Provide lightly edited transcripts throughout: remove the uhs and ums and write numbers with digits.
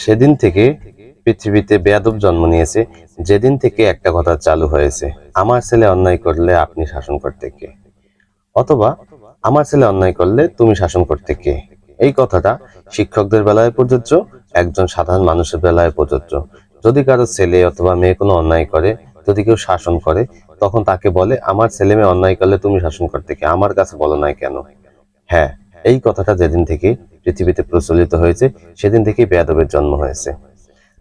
সেদিন থেকে পৃথিবীতে বেয়াদব জন্ম নিয়েছে, যেদিন থেকে একটা কথা চালু হয়েছে, আমার ছেলে অন্যায় করলে আপনি শাসন করতে কে, অথবা আমার ছেলে অন্যায় করলে তুমি শাসন করতে কে। এই কথাটা শিক্ষকদের বেলায় প্রযোজ্য, একজন সাধারণ মানুষের বেলায় প্রযোজ্য। যদি কারো ছেলে অথবা মেয়ে কোনো অন্যায় করে, যদি কেউ শাসন করে, তখন তাকে বলে আমার ছেলে মেয়ে অন্যায় করলে তুমি শাসন করতে কে, আমার কাছে বলো নাই কেন। হ্যাঁ, এই কথাটা যেদিন থেকে পৃথিবীতে প্রচলিত হয়েছে, সেদিন থেকেই বেয়াদবের জন্ম হয়েছে।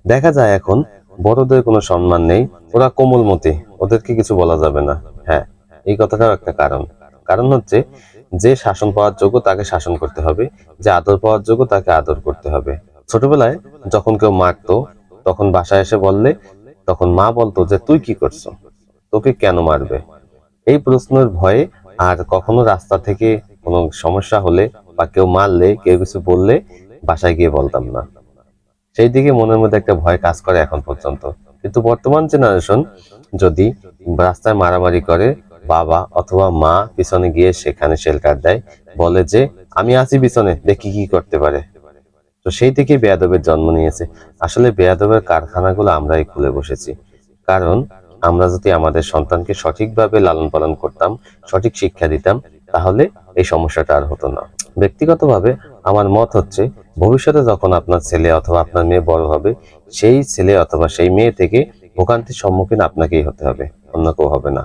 দেখা যায় এখন বড়দের কোনো সম্মান নেই, ওরা কোমলমতি, ওদেরকে কিছু বলা যাবে না। হ্যাঁ, এই কথাটাও একটা কারণ। কারণ হচ্ছে, যে শাসন পাওয়ার যোগ্য তাকে শাসন করতে হবে, যে আদর পাওয়ার যোগ্য তাকে আদর করতে হবে। ছোটবেলায় যখন কেউ মারতো, তখন বাসায় এসে বললে, তখন মা বলতো যে তুই কি করছো, তোকে কেন মারবে। এই প্রশ্নের ভয়ে আর কখনো রাস্তা থেকে কোনো সমস্যা হলে বা কেউ মারলে, কেউ কিছু বললে বাসায় গিয়ে বলতাম না। সেই দিকে মনের মধ্যে একটা ভয় কাজ করে এখন পর্যন্ত। কিন্তু বর্তমান জেনারেশন যদি রাস্তায় মারামারি করে, বাবা অথবা মা পিছনে গিয়ে সেখানে শেল্টার দেয়, বলে যে আমি আছি পিছনে, দেখি কি করতে পারে। তো সেই থেকে বেয়াদবের জন্ম নিয়েছে। আসলে বেয়াদবের কারখানাগুলো আমরাই খুলে বসেছি। কারণ আমরা যদি আমাদের সন্তানকে সঠিকভাবে লালন পালন করতাম, সঠিক শিক্ষা দিতাম, তাহলে এই সমস্যাটা আর হতো না। ব্যক্তিগতভাবে আমার মত হচ্ছে, ভবিষ্যতে যখন আপনার ছেলে অথবা আপনার মেয়ে বড় হবে, সেই ছেলে অথবা সেই মেয়ে থেকে ভোগান্তির সম্মুখীন আপনাকেই হতে হবে, অন্য কেউ হবে না।